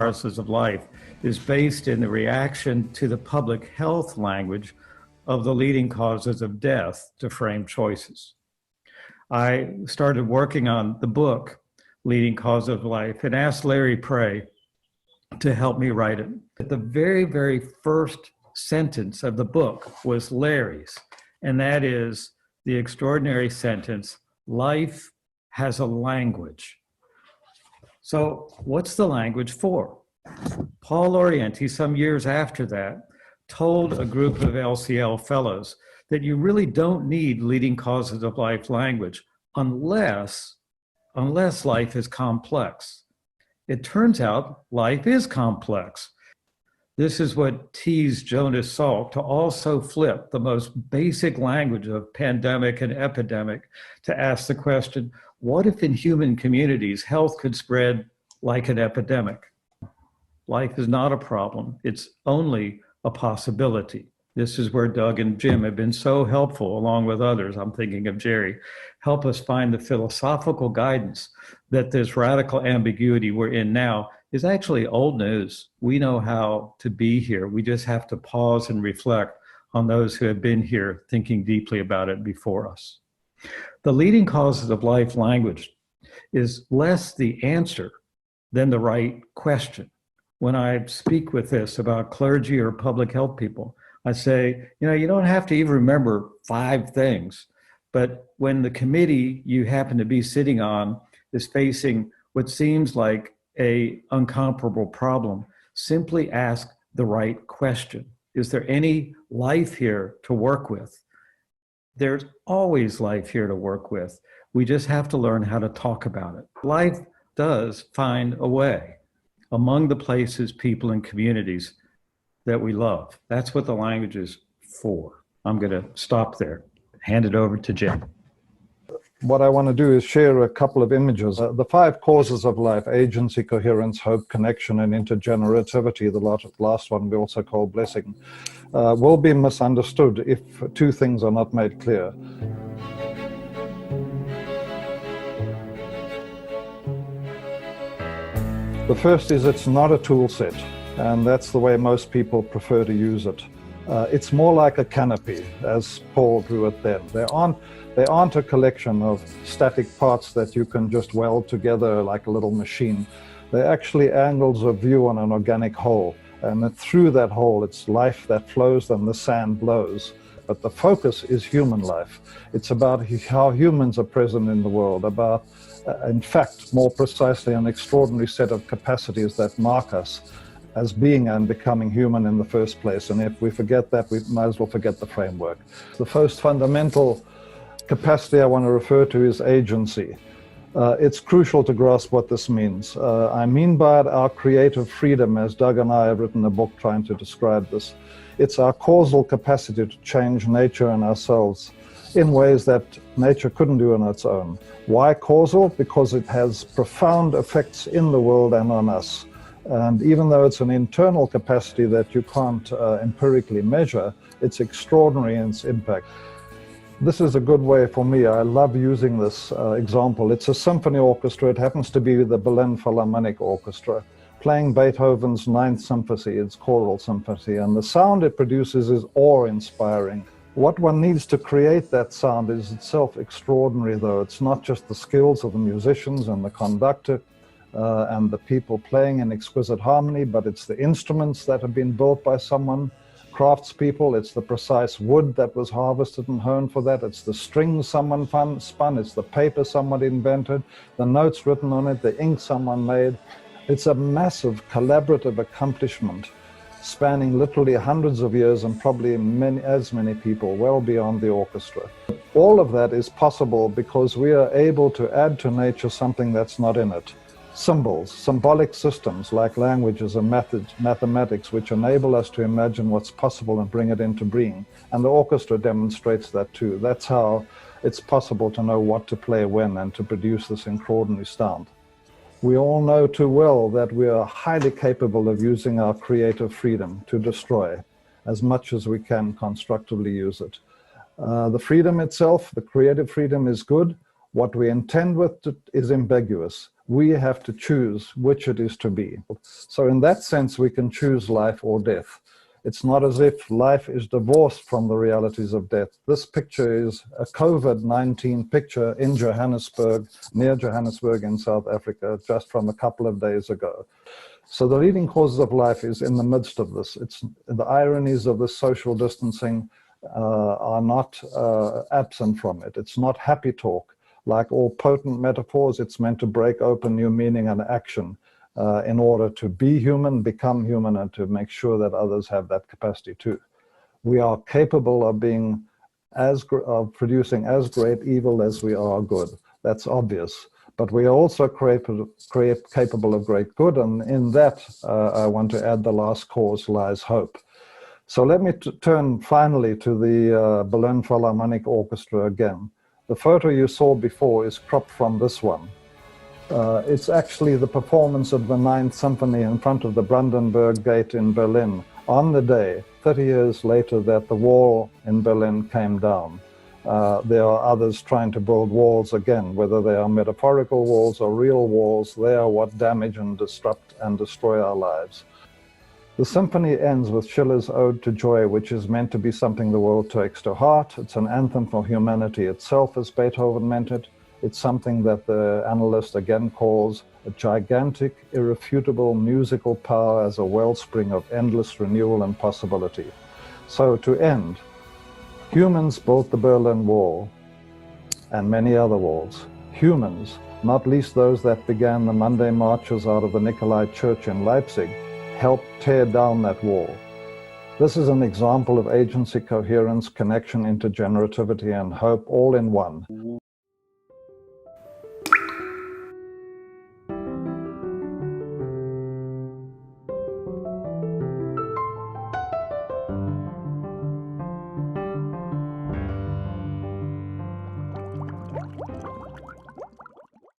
Causes of Life is based in the reaction to the public health language of the leading causes of death to frame choices. I started working on the book, Leading Cause of Life, and asked Larry Prey to help me write it. The very, very first sentence of the book was Larry's, and that is the extraordinary sentence, life has a language. So what's the language for? Paul Orienti, some years after that, told a group of LCL fellows that you really don't need leading causes of life language unless life is complex. It turns out life is complex. This is what teased Jonas Salk to also flip the most basic language of pandemic and epidemic to ask the question, what if in human communities health could spread like an epidemic? Life is not a problem, it's only a possibility. This is where Doug and Jim have been so helpful, along with others, I'm thinking of Jerry, help us find the philosophical guidance that this radical ambiguity we're in now is actually old news. We know how to be here. We just have to pause and reflect on those who have been here thinking deeply about it before us. The leading causes of life language is less the answer than the right question. When I speak with this about clergy or public health people, I say, you don't have to even remember 5 things, but when the committee you happen to be sitting on is facing what seems like an incomparable problem, simply ask the right question. Is there any life here to work with? There's always life here to work with. We just have to learn how to talk about it. Life does find a way among the places, people, and communities that we love. That's what the language is for. I'm going to stop there. Hand it over to Jim. What I want to do is share a couple of images. The 5 causes of life, agency, coherence, hope, connection, and intergenerativity, the last one we also call blessing, will be misunderstood if 2 things are not made clear. The first is it's not a tool set, and that's the way most people prefer to use it. It's more like a canopy, as Paul drew it then. They aren't a collection of static parts that you can just weld together like a little machine. They're actually angles of view on an organic whole, and that through that whole it's life that flows and the sand blows. But the focus is human life. It's about how humans are present in the world, about, in fact, more precisely, an extraordinary set of capacities that mark us as being and becoming human in the first place. And if we forget that, we might as well forget the framework. The first fundamental capacity I want to refer to is agency. It's crucial to grasp what this means. I mean by it our creative freedom, as Doug and I have written a book trying to describe this. It's our causal capacity to change nature and ourselves in ways that nature couldn't do on its own. Why causal? Because it has profound effects in the world and on us. And even though it's an internal capacity that you can't empirically measure, it's extraordinary in its impact. This is a good way for me. I love using this example. It's a symphony orchestra. It happens to be the Berlin Philharmonic Orchestra, playing Beethoven's 9th Symphony, its choral symphony, and the sound it produces is awe-inspiring. What one needs to create that sound is itself extraordinary, though. It's not just the skills of the musicians and the conductor, and the people playing in exquisite harmony, but it's the instruments that have been built by someone, craftspeople, it's the precise wood that was harvested and honed for that, it's the strings someone spun, it's the paper someone invented, the notes written on it, the ink someone made. It's a massive collaborative accomplishment spanning literally hundreds of years and probably as many people, well beyond the orchestra. All of that is possible because we are able to add to nature something that's not in it. Symbols, symbolic systems like languages and mathematics, which enable us to imagine what's possible and bring it into being. And the orchestra demonstrates that too. That's how it's possible to know what to play when and to produce this extraordinary sound. We all know too well that we are highly capable of using our creative freedom to destroy as much as we can constructively use it. The freedom itself, the creative freedom, is good. What we intend with it is ambiguous. We have to choose which it is to be. So in that sense, we can choose life or death. It's not as if life is divorced from the realities of death. This picture is a COVID-19 picture in Johannesburg, near Johannesburg in South Africa, just from a couple of days ago. So the leading causes of life is in the midst of this. It's the ironies of the social distancing are not absent from it. It's not happy talk. Like all potent metaphors, it's meant to break open new meaning and action in order to be human, become human, and to make sure that others have that capacity too. We are capable of being of producing as great evil as we are good. That's obvious. But we are also capable of great good, and in that I want to add the last cause lies hope. So let me turn finally to the Berlin Philharmonic Orchestra again. The photo you saw before is cropped from this one. It's actually the performance of the Ninth Symphony in front of the Brandenburg Gate in Berlin on the day, 30 years later, that the wall in Berlin came down. There are others trying to build walls again, whether they are metaphorical walls or real walls. They are what damage and disrupt and destroy our lives. The symphony ends with Schiller's Ode to Joy, which is meant to be something the world takes to heart. It's an anthem for humanity itself, as Beethoven meant it. It's something that the analyst again calls a gigantic, irrefutable musical power as a wellspring of endless renewal and possibility. So to end, humans built the Berlin Wall and many other walls. Humans, not least those that began the Monday marches out of the Nikolai Church in Leipzig, helped tear down that wall. This is an example of agency, coherence, connection, intergenerativity, and hope all in one.